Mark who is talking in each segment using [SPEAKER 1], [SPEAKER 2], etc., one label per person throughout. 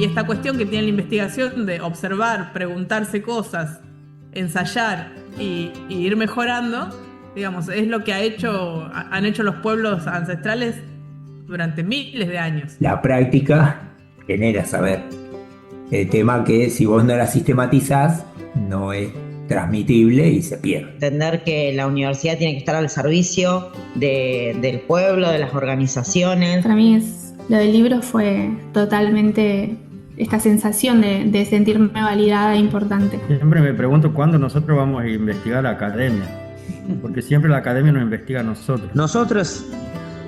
[SPEAKER 1] esta cuestión que tiene la investigación de observar, preguntarse cosas, ensayar y ir mejorando, digamos, es lo que han hecho los pueblos ancestrales durante miles de años.
[SPEAKER 2] La práctica genera saber. El tema que si vos no la sistematizás, no es transmitible y se pierde.
[SPEAKER 3] Entender que la universidad tiene que estar al servicio del pueblo, de las organizaciones.
[SPEAKER 4] Para mí lo del libro fue totalmente esta sensación de sentirme validada e importante.
[SPEAKER 5] Siempre me pregunto cuándo nosotros vamos a investigar la academia, porque siempre la academia nos investiga a nosotros.
[SPEAKER 6] Nosotros,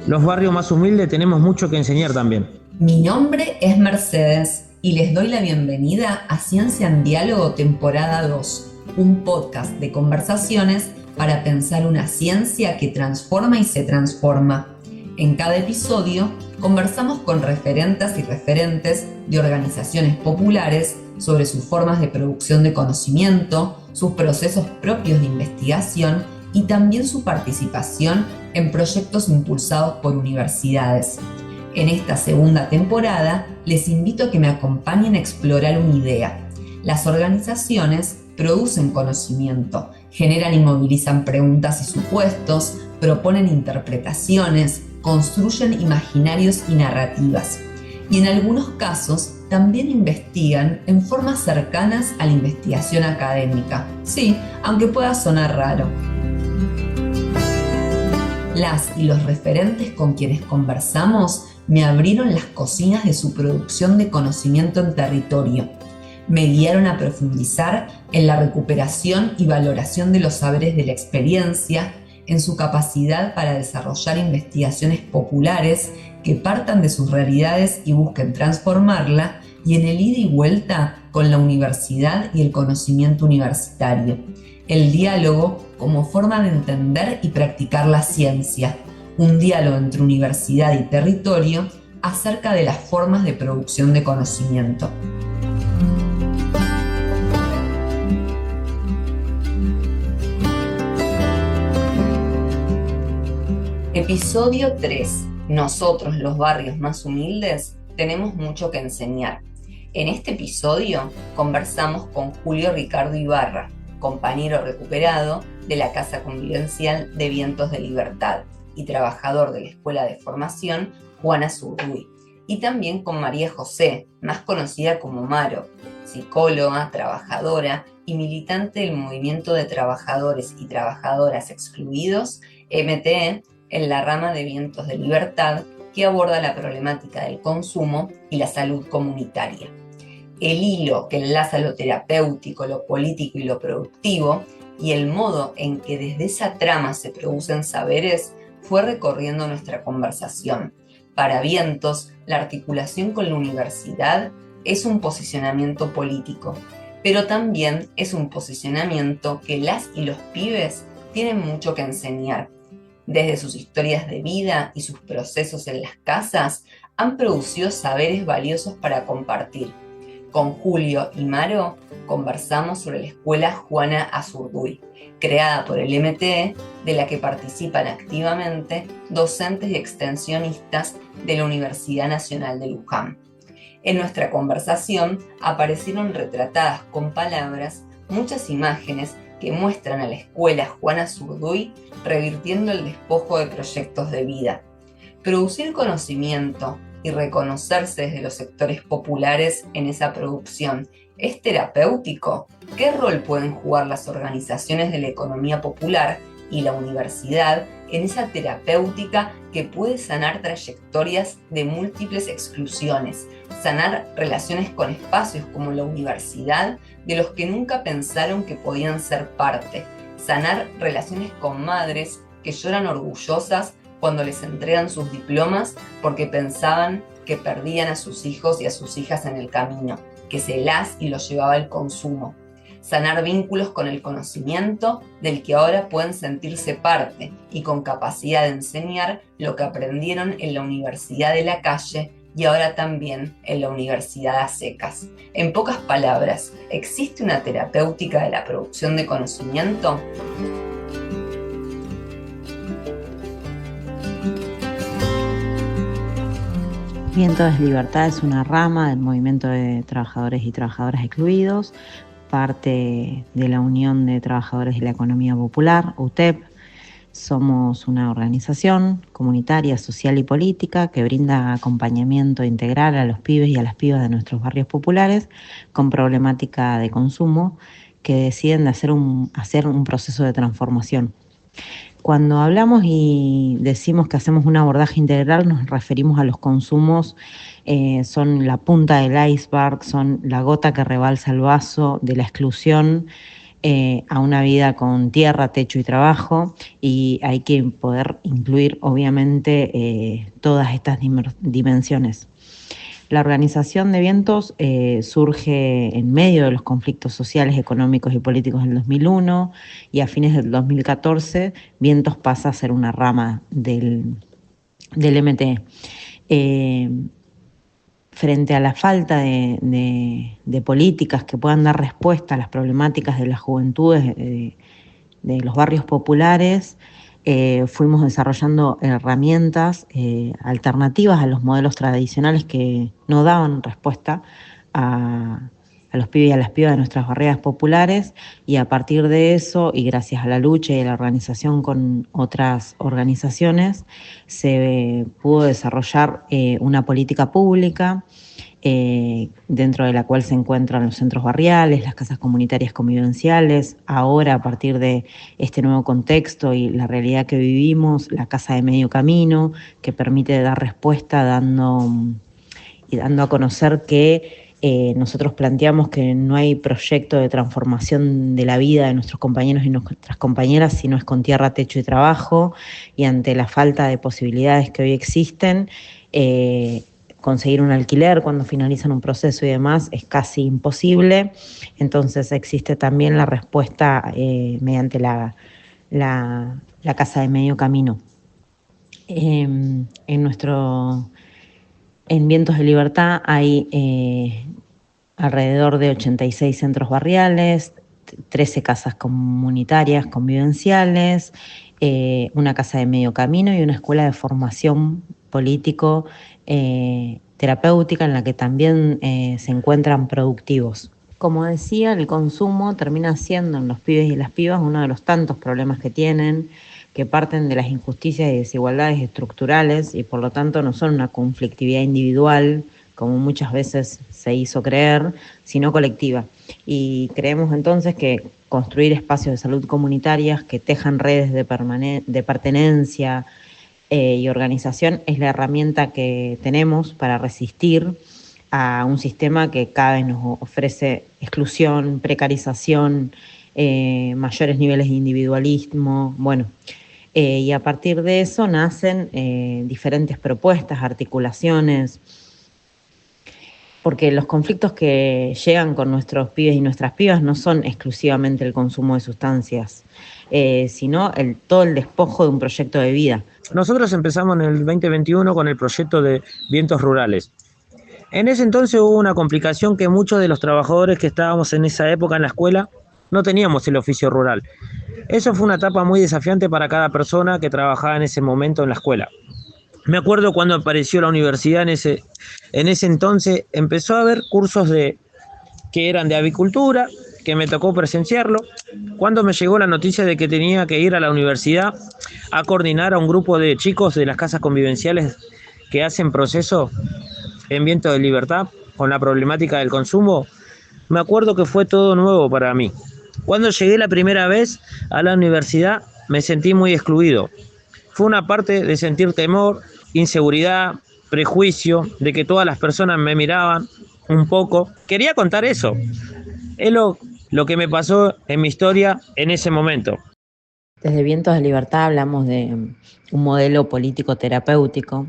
[SPEAKER 6] los barrios más humildes, tenemos mucho que enseñar también.
[SPEAKER 7] Mi nombre es Mercedes y les doy la bienvenida a Ciencia en Diálogo temporada 2, un podcast de conversaciones para pensar una ciencia que transforma y se transforma. En cada episodio conversamos con referentas y referentes de organizaciones populares sobre sus formas de producción de conocimiento, sus procesos propios de investigación y también su participación en proyectos impulsados por universidades. En esta segunda temporada les invito a que me acompañen a explorar una idea. Las organizaciones producen conocimiento, generan y movilizan preguntas y supuestos, proponen interpretaciones, construyen imaginarios y narrativas. Y en algunos casos también investigan en formas cercanas a la investigación académica. Sí, aunque pueda sonar raro. Las y los referentes con quienes conversamos me abrieron las cocinas de su producción de conocimiento en territorio. Me guiaron a profundizar en la recuperación y valoración de los saberes de la experiencia, en su capacidad para desarrollar investigaciones populares que partan de sus realidades y busquen transformarla, y en el ida y vuelta con la universidad y el conocimiento universitario. El diálogo como forma de entender y practicar la ciencia, un diálogo entre universidad y territorio acerca de las formas de producción de conocimiento. Episodio 3. Nosotros, los barrios más humildes, tenemos mucho que enseñar. En este episodio conversamos con Julio Ricardo Ibarra, compañero recuperado de la Casa Convivencial de Vientos de Libertad y trabajador de la Escuela de Formación Juana Azurduy, y también con María José, más conocida como Maro, psicóloga, trabajadora y militante del Movimiento de Trabajadores y Trabajadoras Excluidos, MTE, en la rama de Vientos de Libertad, que aborda la problemática del consumo y la salud comunitaria. El hilo que enlaza lo terapéutico, lo político y lo productivo, y el modo en que desde esa trama se producen saberes, fue recorriendo nuestra conversación. Para Vientos, la articulación con la universidad es un posicionamiento político, pero también es un posicionamiento que las y los pibes tienen mucho que enseñar. Desde sus historias de vida y sus procesos en las casas, han producido saberes valiosos para compartir. Con Julio y Maro conversamos sobre la Escuela Juana Azurduy, creada por el MTE, de la que participan activamente docentes y extensionistas de la Universidad Nacional de Luján. En nuestra conversación aparecieron retratadas con palabras muchas imágenes que muestran a la Escuela Juana Azurduy revirtiendo el despojo de proyectos de vida. Producir conocimiento y reconocerse desde los sectores populares en esa producción, ¿es terapéutico? ¿Qué rol pueden jugar las organizaciones de la economía popular y la universidad en esa terapéutica que puede sanar trayectorias de múltiples exclusiones, sanar relaciones con espacios como la universidad de los que nunca pensaron que podían ser parte, sanar relaciones con madres que lloran orgullosas cuando les entregan sus diplomas porque pensaban que perdían a sus hijos y a sus hijas en el camino, que se las y los llevaba el consumo? Sanar vínculos con el conocimiento del que ahora pueden sentirse parte y con capacidad de enseñar lo que aprendieron en la universidad de la calle y ahora también en la universidad a secas. En pocas palabras, ¿existe una terapéutica de la producción de conocimiento?
[SPEAKER 8] Vientos de Libertad es una rama del movimiento de trabajadores y trabajadoras excluidos, parte de la Unión de Trabajadores de la Economía Popular, UTEP. Somos una organización comunitaria, social y política que brinda acompañamiento integral a los pibes y a las pibas de nuestros barrios populares con problemática de consumo que deciden hacer un proceso de transformación. Cuando hablamos y decimos que hacemos un abordaje integral, nos referimos a los consumos, son la punta del iceberg, son la gota que rebalsa el vaso de la exclusión a una vida con tierra, techo y trabajo, y hay que poder incluir obviamente todas estas dimensiones. La organización de Vientos surge en medio de los conflictos sociales, económicos y políticos del 2001 y a fines del 2014 Vientos pasa a ser una rama del MTE. Frente a la falta de políticas que puedan dar respuesta a las problemáticas de las juventudes de los barrios populares, fuimos desarrollando herramientas alternativas a los modelos tradicionales que no daban respuesta a los pibes y a las pibas de nuestras barriadas populares, y a partir de eso, y gracias a la lucha y a la organización con otras organizaciones, se pudo desarrollar una política pública dentro de la cual se encuentran los centros barriales, las casas comunitarias convivenciales. Ahora, a partir de este nuevo contexto y la realidad que vivimos, la casa de medio camino, que permite dar respuesta dando a conocer que nosotros planteamos que no hay proyecto de transformación de la vida de nuestros compañeros y nuestras compañeras si no es con tierra, techo y trabajo, y ante la falta de posibilidades que hoy existen, conseguir un alquiler cuando finalizan un proceso y demás es casi imposible. Entonces existe también la respuesta mediante la casa de medio camino. En Vientos de Libertad hay alrededor de 86 centros barriales, 13 casas comunitarias convivenciales, una casa de medio camino y una escuela de formación político terapéutica en la que también se encuentran productivos. Como decía, el consumo termina siendo en los pibes y las pibas uno de los tantos problemas que tienen, que parten de las injusticias y desigualdades estructurales y por lo tanto no son una conflictividad individual, como muchas veces se hizo creer, sino colectiva. Y creemos entonces que construir espacios de salud comunitarias que tejan redes de pertenencia y organización es la herramienta que tenemos para resistir a un sistema que cada vez nos ofrece exclusión, precarización, mayores niveles de individualismo, y a partir de eso nacen diferentes propuestas, articulaciones, porque los conflictos que llegan con nuestros pibes y nuestras pibas no son exclusivamente el consumo de sustancias, sino todo el despojo de un proyecto de vida.
[SPEAKER 6] Nosotros empezamos en el 2021 con el proyecto de Vientos Rurales. En ese entonces hubo una complicación que muchos de los trabajadores que estábamos en esa época en la escuela no teníamos el oficio rural. Eso fue una etapa muy desafiante para cada persona que trabajaba en ese momento en la escuela. Me acuerdo cuando apareció la universidad en ese entonces, empezó a haber cursos que eran de avicultura, que me tocó presenciarlo. Cuando me llegó la noticia de que tenía que ir a la universidad a coordinar a un grupo de chicos de las casas convivenciales que hacen proceso en Vientos de Libertad con la problemática del consumo, me acuerdo que fue todo nuevo para mí. Cuando llegué la primera vez a la universidad me sentí muy excluido. Fue una parte de sentir temor, inseguridad, prejuicio, de que todas las personas me miraban un poco. Quería contar eso. Es lo que me pasó en mi historia en ese momento.
[SPEAKER 8] Desde Vientos de Libertad hablamos de un modelo político terapéutico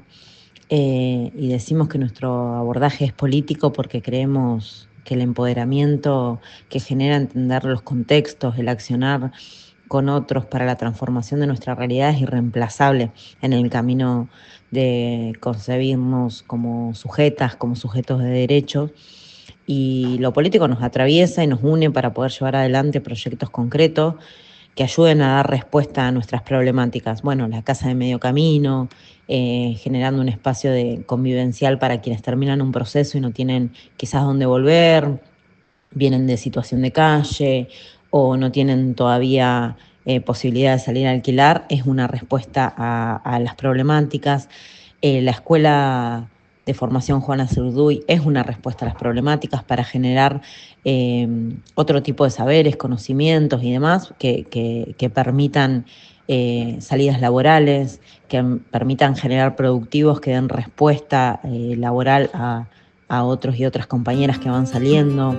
[SPEAKER 8] y decimos que nuestro abordaje es político porque creemos que el empoderamiento que genera entender los contextos, el accionar con otros para la transformación de nuestra realidad es irreemplazable en el camino de concebirnos como sujetas, como sujetos de derecho. Y lo político nos atraviesa y nos une para poder llevar adelante proyectos concretos que ayuden a dar respuesta a nuestras problemáticas. Bueno, la casa de medio camino, generando un espacio convivencial para quienes terminan un proceso y no tienen quizás dónde volver, vienen de situación de calle o no tienen todavía posibilidad de salir a alquilar, es una respuesta a las problemáticas. La escuela de formación Juana Zurduy es una respuesta a las problemáticas para generar otro tipo de saberes, conocimientos y demás que permitan salidas laborales, que permitan generar productivos que den respuesta laboral a otros y otras compañeras que van saliendo.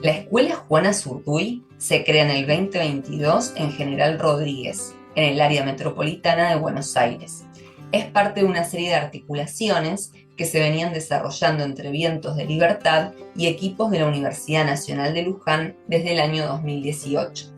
[SPEAKER 7] La Escuela Juana Zurduy se crea en el 2022 en General Rodríguez, en el área metropolitana de Buenos Aires. Es parte de una serie de articulaciones que se venían desarrollando entre Vientos de Libertad y equipos de la Universidad Nacional de Luján desde el año 2018.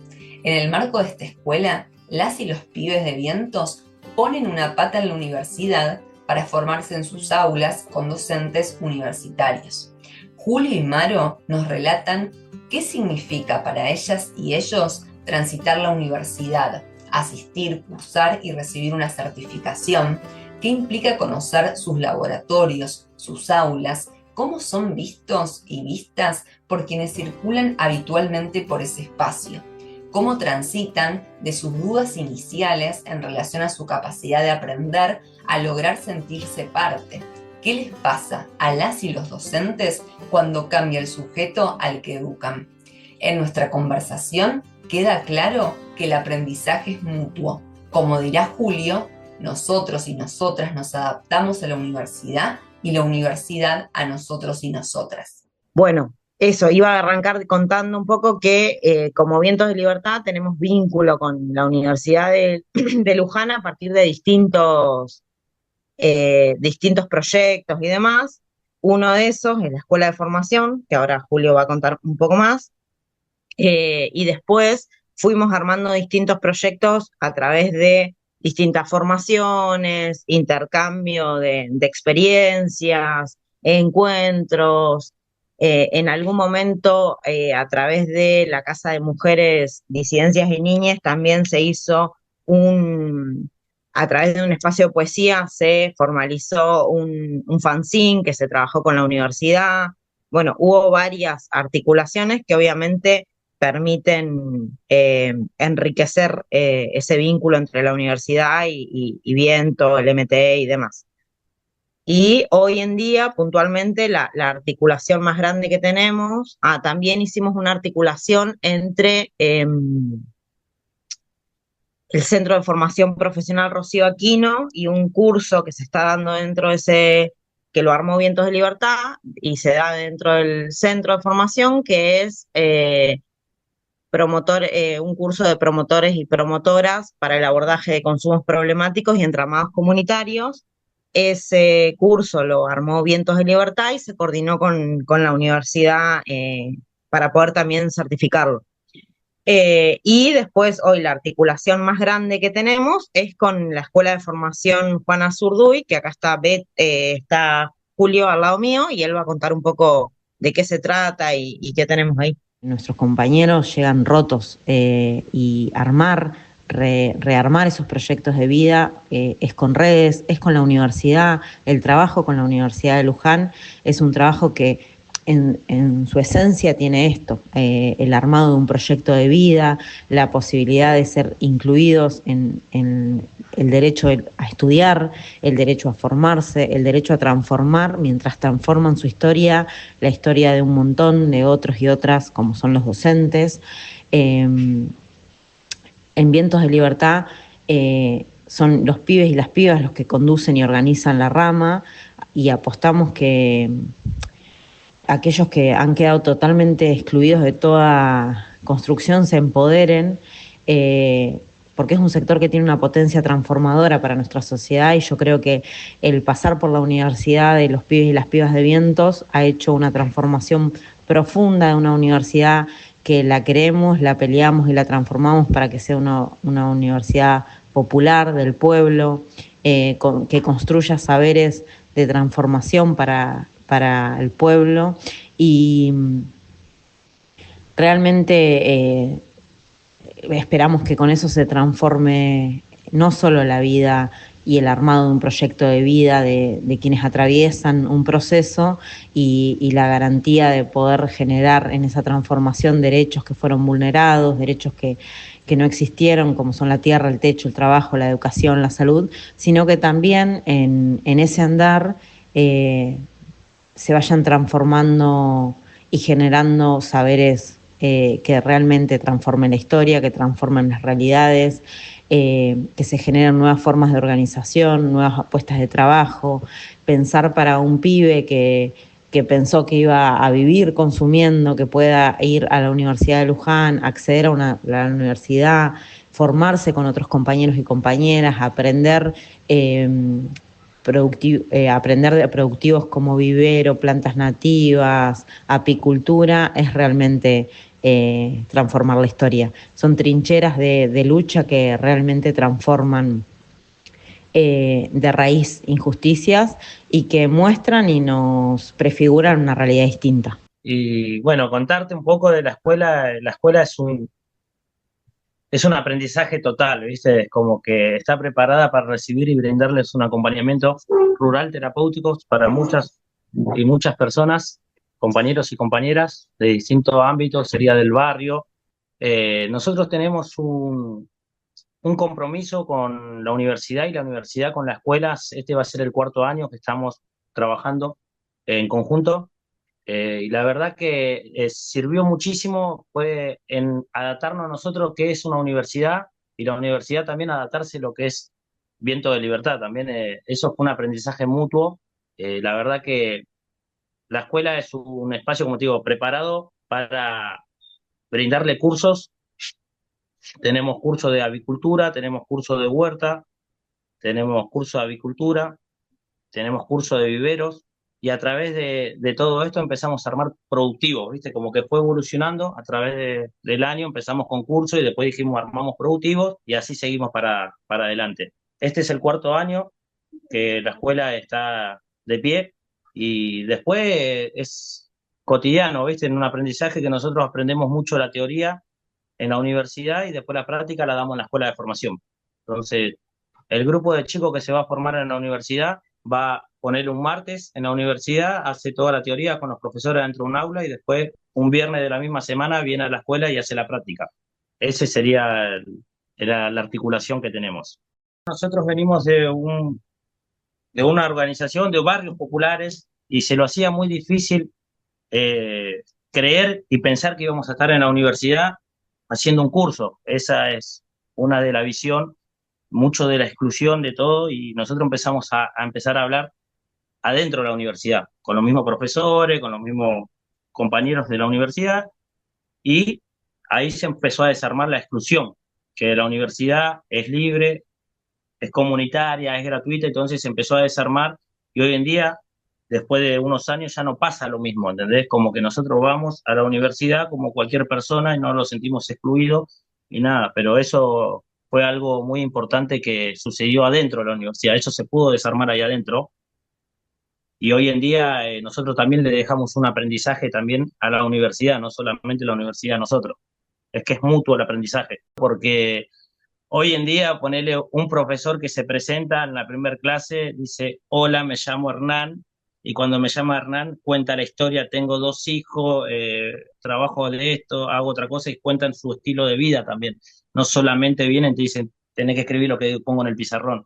[SPEAKER 7] En el marco de esta escuela, las y los pibes de Vientos ponen una pata en la universidad para formarse en sus aulas con docentes universitarios. Julio y Maro nos relatan qué significa para ellas y ellos transitar la universidad, asistir, cursar y recibir una certificación, qué implica conocer sus laboratorios, sus aulas, cómo son vistos y vistas por quienes circulan habitualmente por ese espacio, cómo transitan de sus dudas iniciales en relación a su capacidad de aprender a lograr sentirse parte. ¿Qué les pasa a las y los docentes cuando cambia el sujeto al que educan? En nuestra conversación queda claro que el aprendizaje es mutuo. Como dirá Julio, nosotros y nosotras nos adaptamos a la universidad y la universidad a nosotros y nosotras.
[SPEAKER 3] Bueno, eso, iba a arrancar contando un poco que como Vientos de Libertad tenemos vínculo con la Universidad de Luján a partir de distintos proyectos y demás. Uno de esos es la Escuela de Formación, que ahora Julio va a contar un poco más, y después fuimos armando distintos proyectos a través de distintas formaciones, intercambio de experiencias, encuentros. En algún momento, a través de la Casa de Mujeres, Disidencias y Niñas, también se hizo a través de un espacio de poesía, se formalizó un fanzine que se trabajó con la universidad. Bueno, hubo varias articulaciones que obviamente permiten enriquecer ese vínculo entre la universidad y Viento, el MTE y demás. Y hoy en día, puntualmente, la articulación más grande que tenemos, también hicimos una articulación entre el Centro de Formación Profesional Rocío Aquino y un curso que se está dando dentro de ese, que lo armó Vientos de Libertad y se da dentro del centro de formación, que es un curso de promotores y promotoras para el abordaje de consumos problemáticos y entramados comunitarios. Ese curso lo armó Vientos de Libertad y se coordinó con la universidad para poder también certificarlo. Y después, hoy la articulación más grande que tenemos es con la Escuela de Formación Juana Zurduy, que acá está Julio al lado mío, y él va a contar un poco de qué se trata y qué tenemos ahí.
[SPEAKER 8] Nuestros compañeros llegan rotos y rearmar esos proyectos de vida es con redes, es con la universidad. El trabajo con la Universidad de Luján es un trabajo que en su esencia tiene esto, el armado de un proyecto de vida, la posibilidad de ser incluidos en el derecho a estudiar, el derecho a formarse, el derecho a transformar mientras transforman su historia, la historia de un montón de otros y otras, como son los docentes. En Vientos de Libertad son los pibes y las pibas los que conducen y organizan la rama, y apostamos que aquellos que han quedado totalmente excluidos de toda construcción se empoderen, porque es un sector que tiene una potencia transformadora para nuestra sociedad, y yo creo que el pasar por la universidad de los pibes y las pibas de Vientos ha hecho una transformación profunda de una universidad que la queremos, la peleamos y la transformamos para que sea una universidad popular del pueblo, que construya saberes de transformación para el pueblo, y Realmente esperamos que con eso se transforme no solo la vida y el armado de un proyecto de vida de quienes atraviesan un proceso y la garantía de poder generar en esa transformación derechos que fueron vulnerados, derechos que no existieron, como son la tierra, el techo, el trabajo, la educación, la salud, sino que también en ese andar se vayan transformando y generando saberes que realmente transformen la historia, que transformen las realidades, que se generen nuevas formas de organización, nuevas apuestas de trabajo, pensar para un pibe que pensó que iba a vivir consumiendo, que pueda ir a la Universidad de Luján, acceder a la universidad, formarse con otros compañeros y compañeras, aprender aprender de productivos como vivero, plantas nativas, apicultura, es realmente transformar la historia. Son trincheras de lucha que realmente transforman de raíz injusticias y que muestran y nos prefiguran una realidad distinta.
[SPEAKER 6] Y bueno, contarte un poco de la escuela es un aprendizaje total, ¿viste? Es como que está preparada para recibir y brindarles un acompañamiento rural terapéutico para muchas y muchas personas, compañeros y compañeras de distintos ámbitos, sería del barrio. Nosotros tenemos un compromiso con la universidad y la universidad con las escuelas. Este va a ser el cuarto año que estamos trabajando en conjunto. Y la verdad que sirvió muchísimo fue en adaptarnos a nosotros qué es una universidad y la universidad también adaptarse a lo que es Viento de Libertad. También eso fue un aprendizaje mutuo. La verdad que la escuela es un espacio, como te digo, preparado para brindarle cursos. Tenemos cursos de avicultura, tenemos cursos de huerta, tenemos cursos de avicultura, tenemos cursos de viveros y a través de todo esto empezamos a armar productivos, ¿viste? Como que fue evolucionando a través del año, empezamos con cursos y después dijimos armamos productivos y así seguimos para adelante. Este es el cuarto año que la escuela está de pie y después es cotidiano, ¿viste? En un aprendizaje que nosotros aprendemos mucho la teoría en la universidad y después la práctica la damos en la escuela de formación. Entonces, el grupo de chicos que se va a formar en la universidad va a poner un martes en la universidad, hace toda la teoría con los profesores dentro de un aula y después un viernes de la misma semana viene a la escuela y hace la práctica. Ese sería la articulación que tenemos. Nosotros venimos de una organización de barrios populares y se lo hacía muy difícil creer y pensar que íbamos a estar en la universidad haciendo un curso. Esa es una de la visión, mucho de la exclusión de todo, y nosotros empezamos a empezar a hablar adentro de la universidad, con los mismos profesores, con los mismos compañeros de la universidad, y ahí se empezó a desarmar la exclusión, que la universidad es libre, es comunitaria, es gratuita, entonces se empezó a desarmar y hoy en día, después de unos años, ya no pasa lo mismo, ¿entendés? Como que nosotros vamos a la universidad como cualquier persona y no lo sentimos excluido y nada, pero eso fue algo muy importante que sucedió adentro de la universidad, eso se pudo desarmar ahí adentro y hoy en día nosotros también le dejamos un aprendizaje también a la universidad, no solamente la universidad a nosotros, es que es mutuo el aprendizaje, porque hoy en día, ponerle un profesor que se presenta en la primera clase, dice, hola, me llamo Hernán, y cuando me llama Hernán, cuenta la historia, tengo dos hijos, trabajo de esto, hago otra cosa, y cuentan su estilo de vida también. No solamente vienen y te dicen, tenés que escribir lo que pongo en el pizarrón.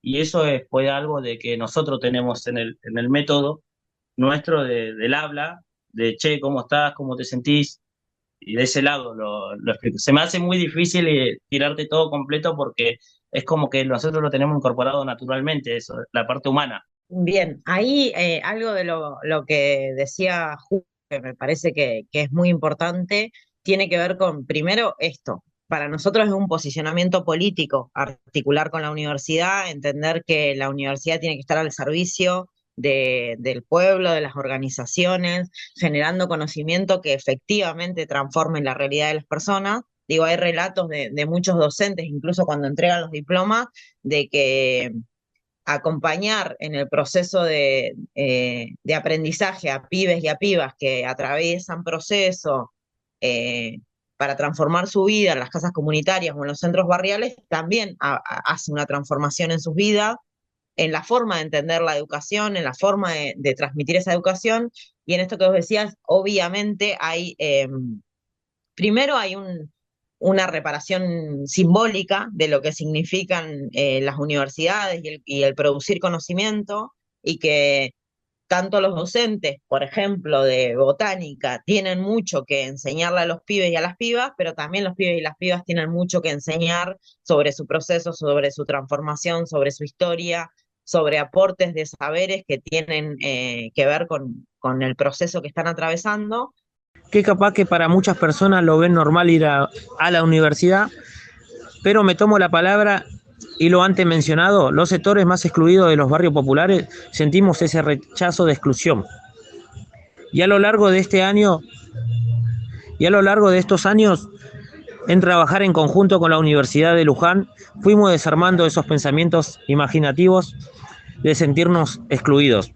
[SPEAKER 6] Y eso fue algo de que nosotros tenemos en el método nuestro del habla, de, che, ¿cómo estás? ¿Cómo te sentís? Y de ese lado lo explico. Se me hace muy difícil tirarte todo completo porque es como que nosotros lo tenemos incorporado naturalmente, eso, la parte humana.
[SPEAKER 3] Bien, ahí algo de lo que decía Ju, que me parece que es muy importante, tiene que ver con, primero, esto. Para nosotros es un posicionamiento político, articular con la universidad, entender que la universidad tiene que estar al servicio del pueblo, de las organizaciones, generando conocimiento que efectivamente transforme la realidad de las personas. Digo, hay relatos de muchos docentes, incluso cuando entregan los diplomas, de que acompañar en el proceso de aprendizaje a pibes y a pibas que atraviesan procesos para transformar su vida en las casas comunitarias o en los centros barriales, también hace una transformación en sus vidas, en la forma de entender la educación, en la forma de transmitir esa educación, y en esto que vos decías, obviamente hay, primero hay una reparación simbólica de lo que significan las universidades y el producir conocimiento, y que tanto los docentes, por ejemplo, de botánica, tienen mucho que enseñarle a los pibes y a las pibas, pero también los pibes y las pibas tienen mucho que enseñar sobre su proceso, sobre su transformación, sobre su historia, sobre aportes de saberes que tienen que ver con el proceso que están atravesando.
[SPEAKER 6] Que capaz que para muchas personas lo ven normal ir a la universidad, pero me tomo la palabra y lo antes mencionado, los sectores más excluidos de los barrios populares sentimos ese rechazo de exclusión. Y a lo largo de estos años, en trabajar en conjunto con la Universidad de Luján, fuimos desarmando esos pensamientos imaginativos de sentirnos excluidos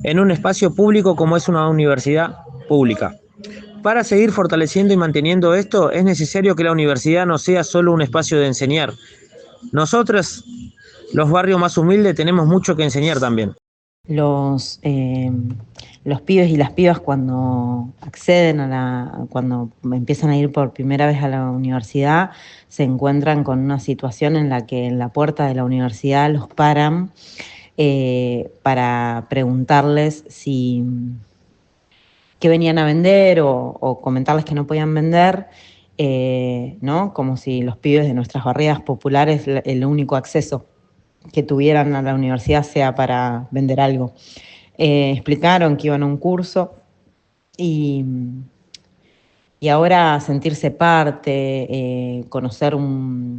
[SPEAKER 6] en un espacio público como es una universidad pública. Para seguir fortaleciendo y manteniendo esto, es necesario que la universidad no sea solo un espacio de enseñar. Nosotros, los barrios más humildes, tenemos mucho que enseñar también.
[SPEAKER 8] Los pibes y las pibas cuando acceden cuando empiezan a ir por primera vez a la universidad, se encuentran con una situación en la que en la puerta de la universidad los paran para preguntarles qué venían a vender o comentarles que no podían vender, ¿no? Como si los pibes de nuestras barriadas populares el único acceso que tuvieran a la universidad sea para vender algo. Explicaron que iban a un curso y ahora sentirse parte, conocer un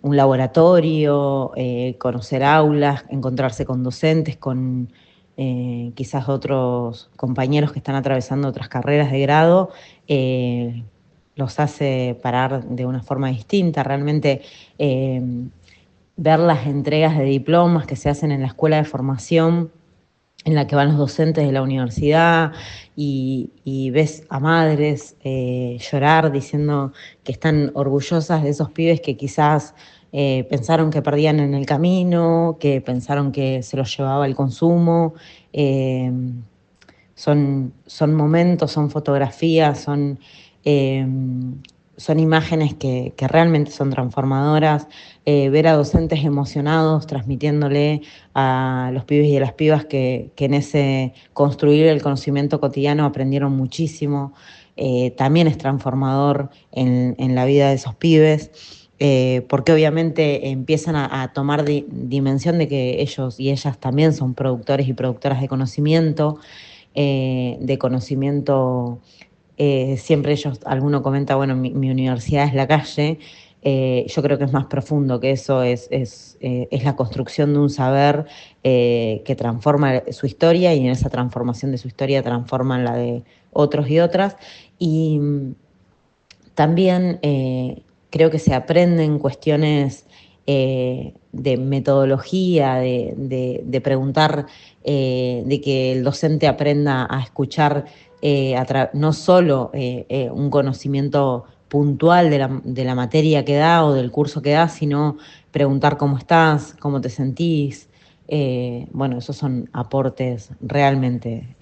[SPEAKER 8] laboratorio, conocer aulas, encontrarse con docentes, con quizás otros compañeros que están atravesando otras carreras de grado, los hace parar de una forma distinta. Realmente ver las entregas de diplomas que se hacen en la escuela de formación, en la que van los docentes de la universidad y ves a madres llorar diciendo que están orgullosas de esos pibes que quizás pensaron que perdían en el camino, que pensaron que se los llevaba el consumo. Son momentos, son fotografías, son imágenes que realmente son transformadoras. Ver a docentes emocionados transmitiéndole a los pibes y a las pibas que en ese construir el conocimiento cotidiano aprendieron muchísimo, también es transformador en la vida de esos pibes, porque obviamente empiezan a tomar dimensión de que ellos y ellas también son productores y productoras de conocimiento, siempre alguno comenta, bueno, mi universidad es la calle. Yo creo que es más profundo que eso, es la construcción de un saber que transforma su historia, y en esa transformación de su historia transforman la de otros y otras. Y también creo que se aprenden cuestiones de metodología, de preguntar, de que el docente aprenda a escuchar no solo un conocimiento puntual de la materia que da o del curso que da, sino preguntar cómo estás, cómo te sentís. Bueno, esos son aportes realmente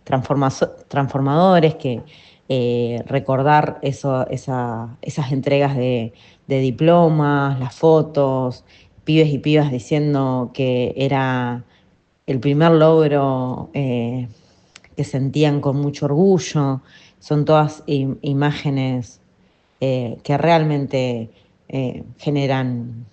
[SPEAKER 8] transformadores, que recordar esas entregas de diplomas, las fotos, pibes y pibas diciendo que era el primer logro que sentían con mucho orgullo. Son todas imágenes que realmente generan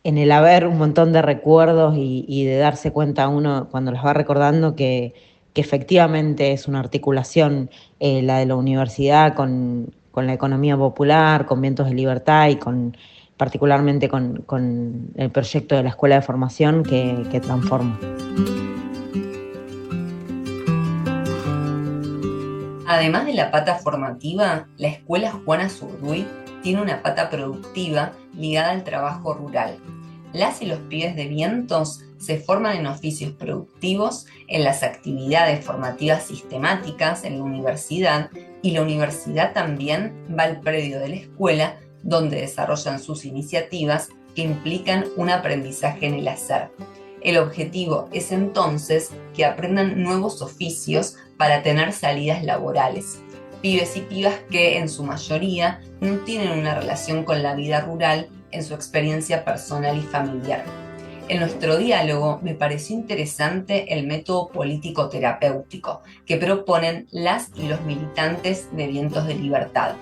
[SPEAKER 8] en el haber un montón de recuerdos y de darse cuenta uno cuando las va recordando que efectivamente es una articulación la de la universidad con la economía popular, con Vientos de Libertad y particularmente con el proyecto de la Escuela de Formación que transforma.
[SPEAKER 7] Además de la pata formativa, la Escuela Juana Azurduy tiene una pata productiva ligada al trabajo rural. Las y los pibes de Vientos se forman en oficios productivos, en las actividades formativas sistemáticas en la universidad, y la universidad también va al predio de la escuela donde desarrollan sus iniciativas que implican un aprendizaje en el hacer. El objetivo es entonces que aprendan nuevos oficios para tener salidas laborales. Pibes y pibas que en su mayoría no tienen una relación con la vida rural en su experiencia personal y familiar. En nuestro diálogo me pareció interesante el método político-terapéutico que proponen las y los militantes de Vientos de Libertad.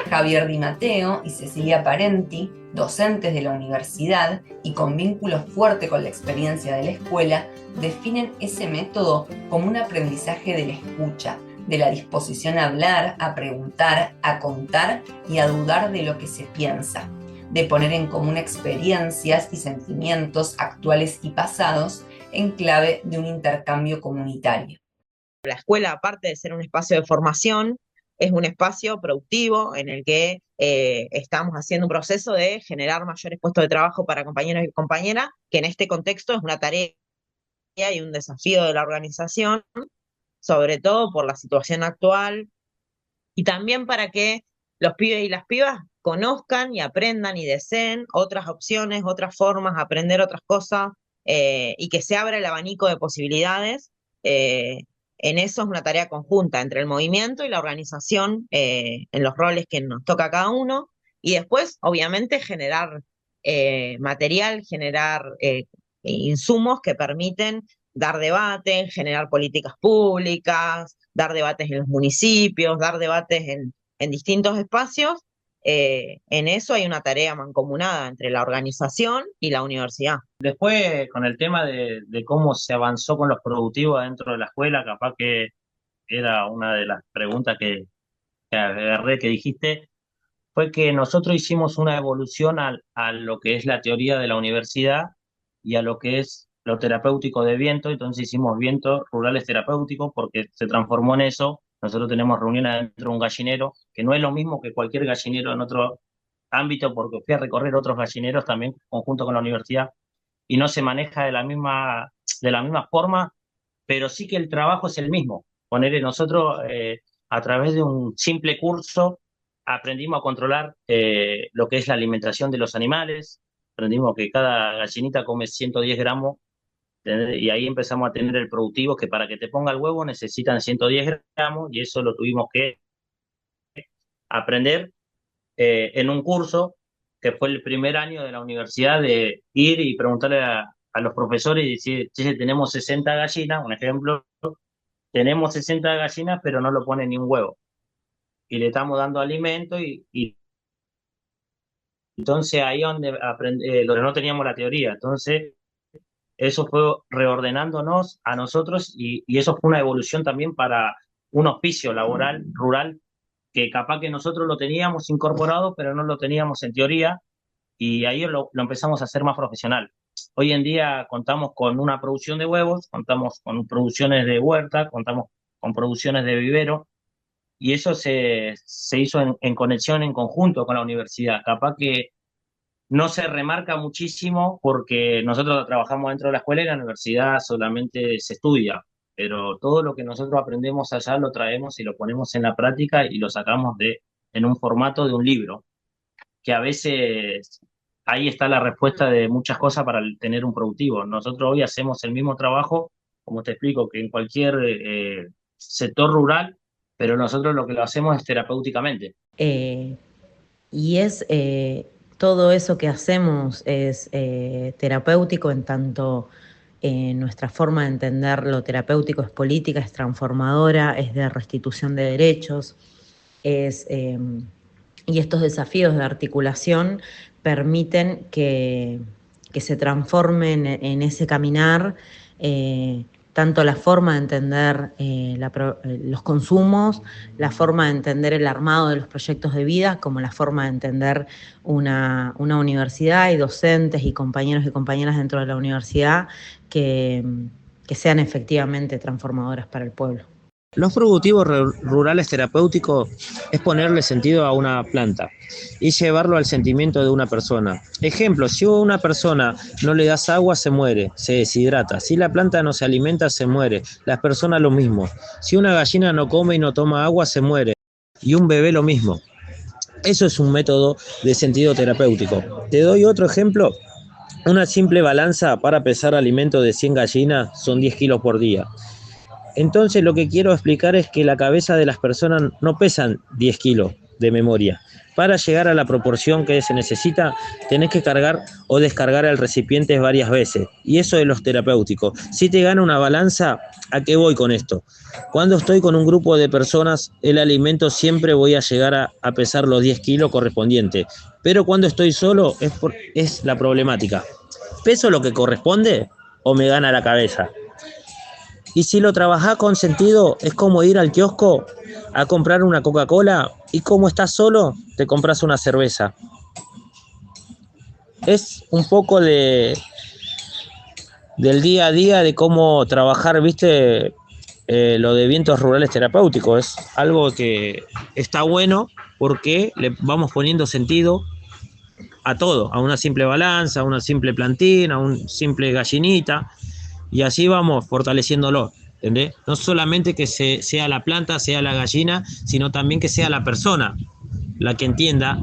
[SPEAKER 7] Javier Di Matteo y Cecilia Parenti, docentes de la universidad y con vínculos fuertes con la experiencia de la escuela, definen ese método como un aprendizaje de la escucha, de la disposición a hablar, a preguntar, a contar y a dudar de lo que se piensa, de poner en común experiencias y sentimientos actuales y pasados en clave de un intercambio comunitario.
[SPEAKER 3] La escuela, aparte de ser un espacio de formación, es un espacio productivo en el que estamos haciendo un proceso de generar mayores puestos de trabajo para compañeros y compañeras, que en este contexto es una tarea y un desafío de la organización, sobre todo por la situación actual, y también para que los pibes y las pibas conozcan y aprendan y deseen otras opciones, otras formas, aprender otras cosas, y que se abra el abanico de posibilidades. En eso es una tarea conjunta entre el movimiento y la organización, en los roles que nos toca a cada uno, y después, obviamente, generar material, generar insumos que permiten dar debate, generar políticas públicas, dar debates en los municipios, dar debates en distintos espacios. En eso hay una tarea mancomunada entre la organización y la universidad.
[SPEAKER 6] Después, con el tema de cómo se avanzó con los productivos dentro de la escuela, capaz que era una de las preguntas que agarré, que dijiste, fue que nosotros hicimos una evolución a lo que es la teoría de la universidad y a lo que es lo terapéutico de Viento. Entonces hicimos Vientos Rurales Terapéuticos porque se transformó en eso. Nosotros tenemos reuniones dentro de un gallinero, que no es lo mismo que cualquier gallinero en otro ámbito, porque fui a recorrer otros gallineros también, conjunto con la universidad, y no se maneja de la misma forma, pero sí que el trabajo es el mismo. Ponerle nosotros, a través de un simple curso, aprendimos a controlar lo que es la alimentación de los animales, aprendimos que cada gallinita come 110 gramos, y ahí empezamos a tener el productivo, que para que te ponga el huevo necesitan 110 gramos, y eso lo tuvimos que aprender en un curso que fue el primer año de la universidad, de ir y preguntarle a los profesores y decir: "Che, tenemos 60 gallinas", un ejemplo, tenemos 60 gallinas, pero no lo pone ni un huevo. Y le estamos dando alimento y entonces ahí donde donde no teníamos la teoría. Entonces eso fue reordenándonos a nosotros y eso fue una evolución también para un oficio laboral rural que capaz que nosotros lo teníamos incorporado, pero no lo teníamos en teoría, y ahí lo empezamos a hacer más profesional. Hoy en día contamos con una producción de huevos, contamos con producciones de huerta, contamos con producciones de vivero, y eso se hizo en conexión, en conjunto con la universidad. Capaz que no se remarca muchísimo porque nosotros trabajamos dentro de la escuela y la universidad solamente se estudia, pero todo lo que nosotros aprendemos allá lo traemos y lo ponemos en la práctica y lo sacamos en un formato de un libro, que a veces ahí está la respuesta de muchas cosas para tener un productivo. Nosotros hoy hacemos el mismo trabajo, como te explico, que en cualquier sector rural, pero nosotros lo que lo hacemos es terapéuticamente.
[SPEAKER 8] Y es todo eso que hacemos es terapéutico, en tanto nuestra forma de entender lo terapéutico es política, es transformadora, es de restitución de derechos, y estos desafíos de articulación permiten que se transformen en ese caminar, tanto la forma de entender los consumos, la forma de entender el armado de los proyectos de vida, como la forma de entender una universidad y docentes y compañeros y compañeras dentro de la universidad que sean efectivamente transformadoras para el pueblo.
[SPEAKER 6] Los productivos rurales terapéuticos es ponerle sentido a una planta y llevarlo al sentimiento de una persona. Ejemplo, si a una persona no le das agua, se muere, se deshidrata. Si la planta no se alimenta, se muere. Las personas lo mismo. Si una gallina no come y no toma agua, se muere. Y un bebé lo mismo. Eso es un método de sentido terapéutico. Te doy otro ejemplo. Una simple balanza para pesar alimento de 100 gallinas son 10 kilos por día. Entonces lo que quiero explicar es que la cabeza de las personas no pesan 10 kilos de memoria. Para llegar a la proporción que se necesita, tenés que cargar o descargar el recipiente varias veces. Y eso es lo terapéutico. Si te gana una balanza, ¿a qué voy con esto? Cuando estoy con un grupo de personas, el alimento siempre voy a llegar a pesar los 10 kilos correspondientes. Pero cuando estoy solo es la problemática. ¿Peso lo que corresponde o me gana la cabeza? Y si lo trabajás con sentido, es como ir al kiosco a comprar una Coca-Cola y como estás solo, te compras una cerveza. Es un poco del día a día de cómo trabajar, ¿viste? Lo de vientos rurales terapéuticos. Es algo que está bueno porque le vamos poniendo sentido a todo, a una simple balanza, a una simple plantín, a un simple gallinita. Y así vamos fortaleciéndolo, ¿entendés? No solamente que sea la planta, sea la gallina, sino también que sea la persona la que entienda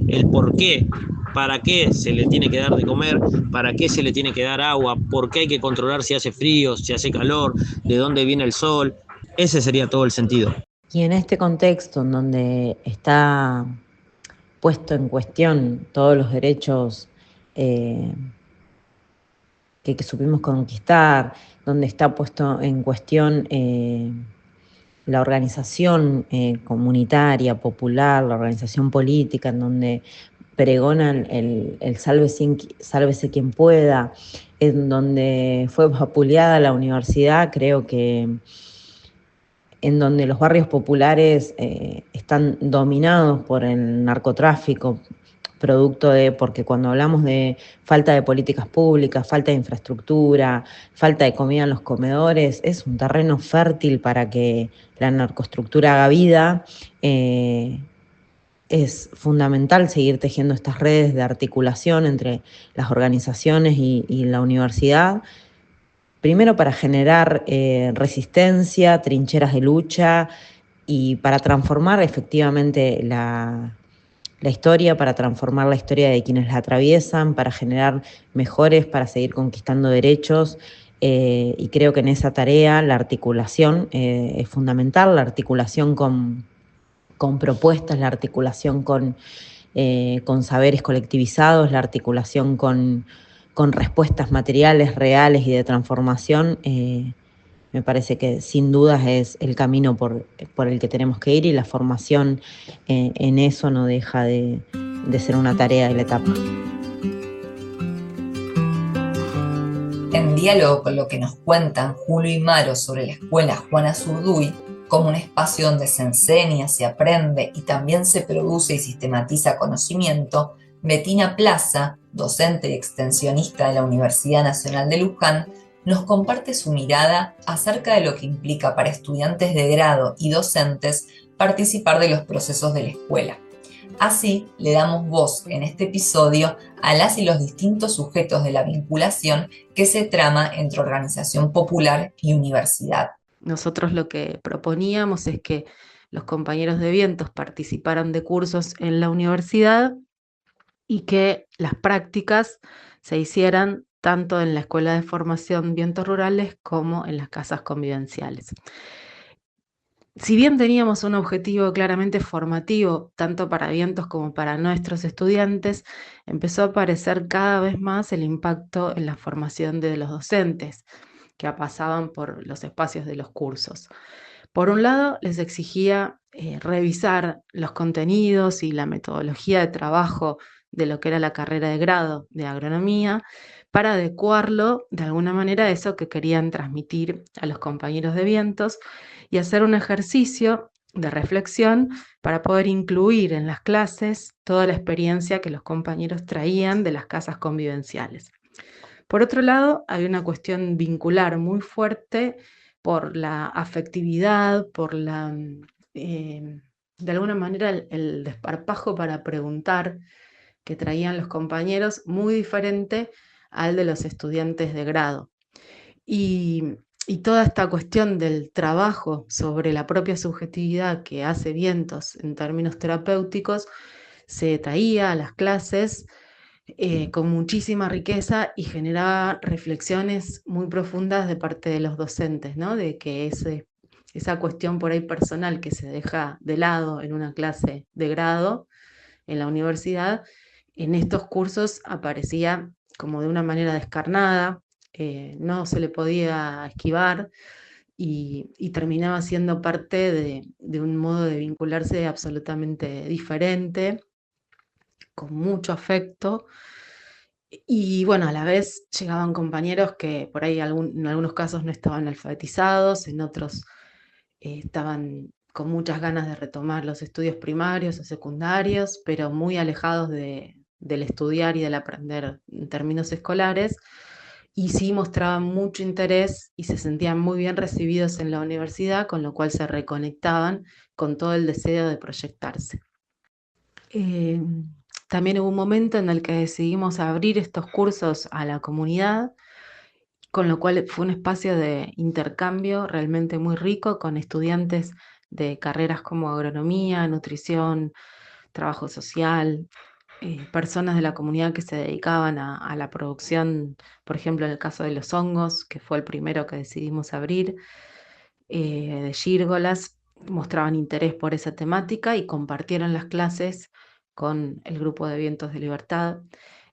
[SPEAKER 6] el por qué, para qué se le tiene que dar de comer, para qué se le tiene que dar agua, por qué hay que controlar si hace frío, si hace calor, de dónde viene el sol. Ese sería todo el sentido.
[SPEAKER 8] Y en este contexto en donde está puesto en cuestión todos los derechos que supimos conquistar, donde está puesto en cuestión la organización comunitaria, popular, la organización política, en donde pregonan el sálvese quien pueda, en donde fue vapuleada la universidad, creo que en donde los barrios populares están dominados por el narcotráfico, porque cuando hablamos de falta de políticas públicas, falta de infraestructura, falta de comida en los comedores, es un terreno fértil para que la narcoestructura haga vida. Es fundamental seguir tejiendo estas redes de articulación entre las organizaciones y la universidad, primero para generar resistencia, trincheras de lucha y para transformar efectivamente la historia, para transformar la historia de quienes la atraviesan, para generar mejores, para seguir conquistando derechos. Y creo que en esa tarea la articulación es fundamental, la articulación con propuestas, la articulación con saberes colectivizados, la articulación con respuestas materiales, reales y de transformación. Me parece que sin dudas es el camino por el que tenemos que ir, y la formación en eso no deja de ser una tarea de la etapa.
[SPEAKER 7] En diálogo con lo que nos cuentan Julio y Maro sobre la escuela Juana Zurduy, como un espacio donde se enseña, se aprende y también se produce y sistematiza conocimiento, Betina Plaza, docente y extensionista de la Universidad Nacional de Luján, nos comparte su mirada acerca de lo que implica para estudiantes de grado y docentes participar de los procesos de la escuela. Así, le damos voz en este episodio a las y los distintos sujetos de la vinculación que se trama entre organización popular y universidad.
[SPEAKER 9] Nosotros lo que proponíamos es que los compañeros de vientos participaran de cursos en la universidad y que las prácticas se hicieran tanto en la Escuela de Formación Vientos Rurales como en las casas convivenciales. Si bien teníamos un objetivo claramente formativo, tanto para vientos como para nuestros estudiantes, empezó a aparecer cada vez más el impacto en la formación de los docentes que pasaban por los espacios de los cursos. Por un lado, les exigía revisar los contenidos y la metodología de trabajo de lo que era la carrera de grado de agronomía, para adecuarlo de alguna manera a eso que querían transmitir a los compañeros de vientos y hacer un ejercicio de reflexión para poder incluir en las clases toda la experiencia que los compañeros traían de las casas convivenciales. Por otro lado, hay una cuestión vincular muy fuerte por la afectividad, por de alguna manera el desparpajo para preguntar que traían los compañeros, muy diferente al de los estudiantes de grado. Y toda esta cuestión del trabajo sobre la propia subjetividad que hace Vientos en términos terapéuticos se traía a las clases con muchísima riqueza y generaba reflexiones muy profundas de parte de los docentes, ¿no? De que esa cuestión por ahí personal que se deja de lado en una clase de grado en la universidad, en estos cursos aparecía como de una manera descarnada, no se le podía esquivar y terminaba siendo parte de un modo de vincularse absolutamente diferente, con mucho afecto. Y bueno, a la vez llegaban compañeros que por ahí en algunos casos no estaban alfabetizados, en otros estaban con muchas ganas de retomar los estudios primarios o secundarios, pero muy alejados del estudiar y del aprender en términos escolares, y sí mostraban mucho interés y se sentían muy bien recibidos en la universidad, con lo cual se reconectaban con todo el deseo de proyectarse. También hubo un momento en el que decidimos abrir estos cursos a la comunidad, con lo cual fue un espacio de intercambio realmente muy rico con estudiantes de carreras como agronomía, nutrición, trabajo social, personas de la comunidad que se dedicaban a la producción, por ejemplo, en el caso de los hongos, que fue el primero que decidimos abrir, de gírgolas, mostraban interés por esa temática y compartieron las clases con el grupo de Vientos de Libertad.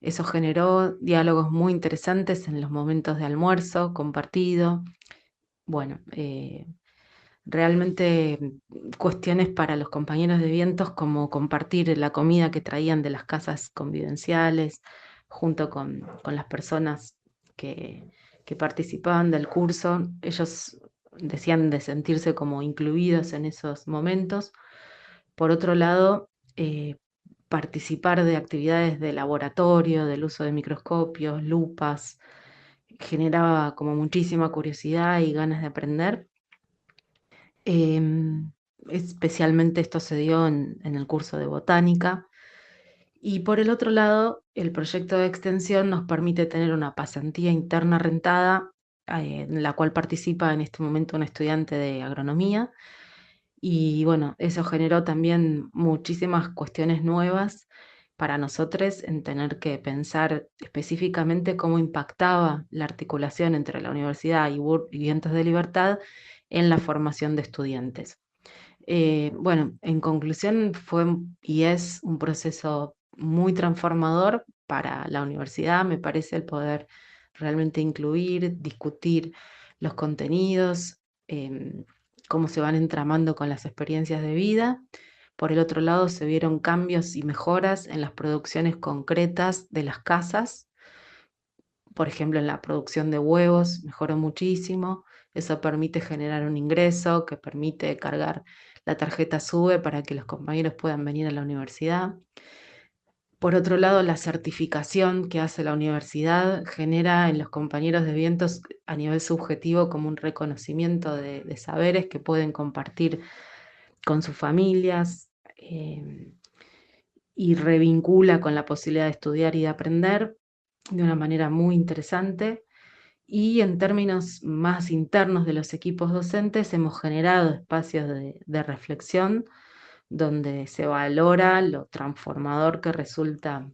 [SPEAKER 9] Eso generó diálogos muy interesantes en los momentos de almuerzo compartido. Bueno, realmente cuestiones para los compañeros de Vientos como compartir la comida que traían de las casas convivenciales junto con las personas que participaban del curso. Ellos decían de sentirse como incluidos en esos momentos. Por otro lado, participar de actividades de laboratorio, del uso de microscopios, lupas, generaba como muchísima curiosidad y ganas de aprender. Especialmente esto se dio en el curso de botánica. Y por el otro lado, el proyecto de extensión nos permite tener una pasantía interna rentada, en la cual participa en este momento un estudiante de agronomía. Y bueno, eso generó también muchísimas cuestiones nuevas para nosotros en tener que pensar específicamente cómo impactaba la articulación entre la universidad y Vientos de Libertad en la formación de estudiantes. Bueno, en conclusión, fue y es un proceso muy transformador para la universidad, me parece, el poder realmente incluir, discutir los contenidos, cómo se van entramando con las experiencias de vida. Por el otro lado, se vieron cambios y mejoras en las producciones concretas de las casas. Por ejemplo, en la producción de huevos mejoró muchísimo. Eso permite generar un ingreso que permite cargar la tarjeta SUBE para que los compañeros puedan venir a la universidad. Por otro lado, la certificación que hace la universidad genera en los compañeros de Vientos a nivel subjetivo como un reconocimiento de saberes que pueden compartir con sus familias, y revincula con la posibilidad de estudiar y de aprender de una manera muy interesante. Y en términos más internos de los equipos docentes, hemos generado espacios de reflexión donde se valora lo transformador que resulta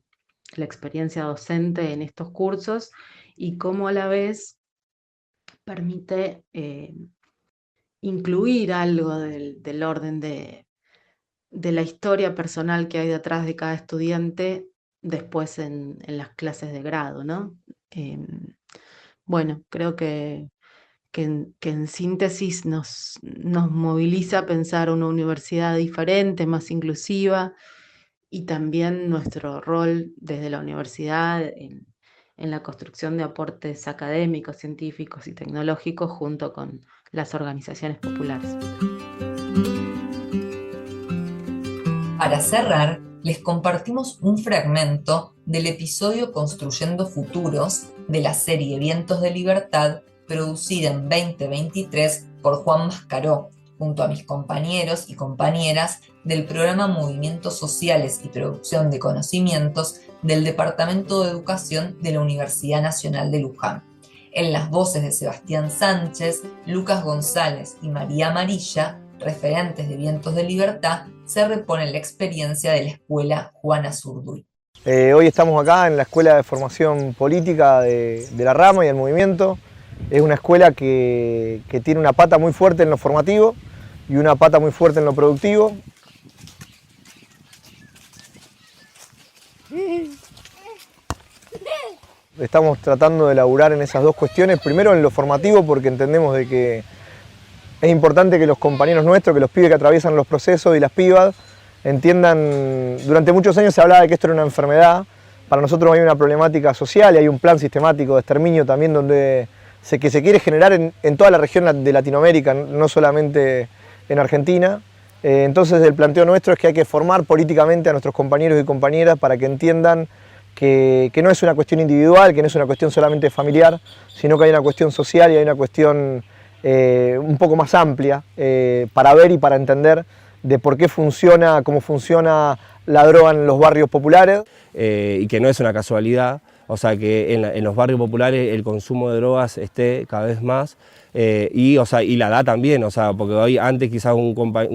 [SPEAKER 9] la experiencia docente en estos cursos y cómo a la vez permite incluir algo del orden de la historia personal que hay detrás de cada estudiante después en las clases de grado, ¿no? Bueno, creo que en síntesis nos moviliza a pensar una universidad diferente, más inclusiva, y también nuestro rol desde la universidad en la construcción de aportes académicos, científicos y tecnológicos junto con las organizaciones populares.
[SPEAKER 7] Para cerrar, les compartimos un fragmento del episodio Construyendo Futuros de la serie Vientos de Libertad producida en 2023 por Juan Mascaró, junto a mis compañeros y compañeras del programa Movimientos Sociales y Producción de Conocimientos del Departamento de Educación de la Universidad Nacional de Luján. En las voces de Sebastián Sánchez, Lucas González y María Amarilla, referentes de Vientos de Libertad, se repone la experiencia de la Escuela Juana Zurduy.
[SPEAKER 10] Hoy estamos acá en la Escuela de Formación Política de la Rama y del Movimiento. Es una escuela que tiene una pata muy fuerte en lo formativo y una pata muy fuerte en lo productivo. Estamos tratando de elaborar en esas dos cuestiones, primero en lo formativo porque entendemos de que es importante que los compañeros nuestros, que los pibes que atraviesan los procesos y las pibas entiendan. Durante muchos años se hablaba de que esto era una enfermedad, para nosotros hay una problemática social y hay un plan sistemático de exterminio también que se quiere generar en toda la región de Latinoamérica, no solamente en Argentina. Entonces el planteo nuestro es que hay que formar políticamente a nuestros compañeros y compañeras para que entiendan que no es una cuestión individual, que no es una cuestión solamente familiar, sino que hay una cuestión social y hay una cuestión un poco más amplia para ver y para entender de por qué funciona, cómo funciona la droga en los barrios populares.
[SPEAKER 11] Y que no es una casualidad, o sea que en los barrios populares el consumo de drogas esté cada vez más y la edad también, porque hoy antes quizás un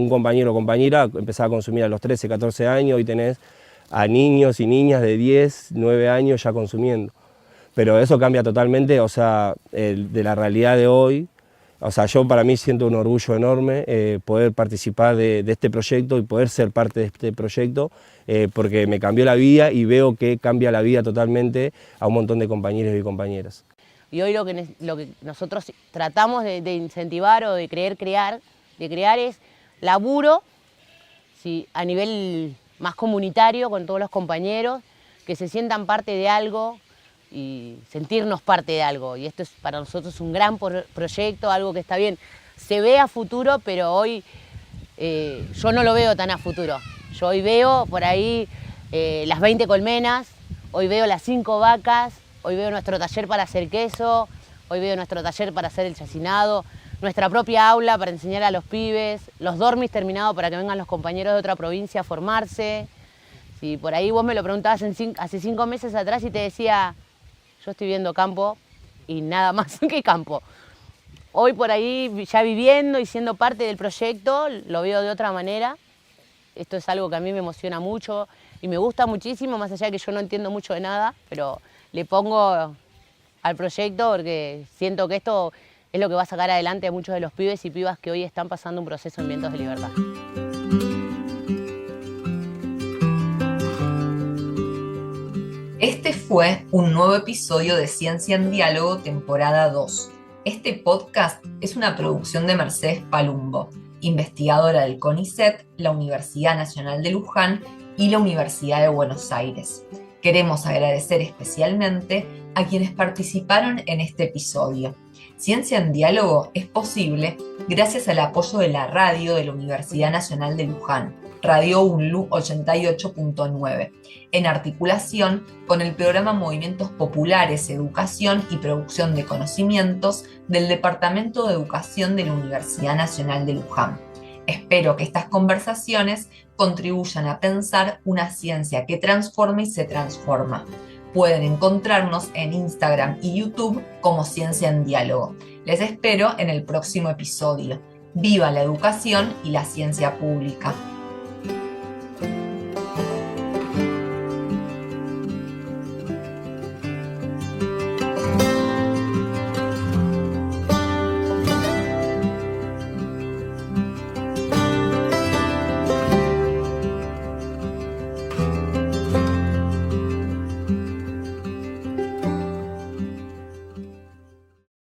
[SPEAKER 11] compañero o compañera empezaba a consumir a los 13, 14 años, hoy tenés a niños y niñas de 10, 9 años ya consumiendo. Pero eso cambia totalmente, de la realidad de hoy. Yo para mí siento un orgullo enorme poder participar de este proyecto y poder ser parte de este proyecto porque me cambió la vida y veo que cambia la vida totalmente a un montón de compañeros y compañeras.
[SPEAKER 12] Y hoy lo que nosotros tratamos de incentivar o de crear es laburo, ¿sí?, a nivel más comunitario con todos los compañeros, que se sientan parte de algo y sentirnos parte de algo. Y esto es para nosotros un gran proyecto, algo que está bien. Se ve a futuro, pero hoy yo no lo veo tan a futuro. Yo hoy veo por ahí las 20 colmenas, hoy veo las 5 vacas, hoy veo nuestro taller para hacer queso, hoy veo nuestro taller para hacer el chacinado, nuestra propia aula para enseñar a los pibes, los dormis terminados para que vengan los compañeros de otra provincia a formarse. Si por ahí vos me lo preguntabas hace 5 meses atrás y te decía, yo estoy viendo campo y nada más que campo. Hoy por ahí ya viviendo y siendo parte del proyecto lo veo de otra manera. Esto es algo que a mí me emociona mucho y me gusta muchísimo, más allá de que yo no entiendo mucho de nada, pero le pongo al proyecto porque siento que esto es lo que va a sacar adelante a muchos de los pibes y pibas que hoy están pasando un proceso en Vientos de Libertad.
[SPEAKER 7] Este fue un nuevo episodio de Ciencia en Diálogo, temporada 2. Este podcast es una producción de Mercedes Palumbo, investigadora del CONICET, la Universidad Nacional de Luján y la Universidad de Buenos Aires. Queremos agradecer especialmente a quienes participaron en este episodio. Ciencia en Diálogo es posible gracias al apoyo de la radio de la Universidad Nacional de Luján, Radio UNLU 88.9, en articulación con el programa Movimientos Populares, Educación y Producción de Conocimientos del Departamento de Educación de la Universidad Nacional de Luján. Espero que estas conversaciones contribuyan a pensar una ciencia que transforma y se transforma. Pueden encontrarnos en Instagram y YouTube como Ciencia en Diálogo. Les espero en el próximo episodio. ¡Viva la educación y la ciencia pública!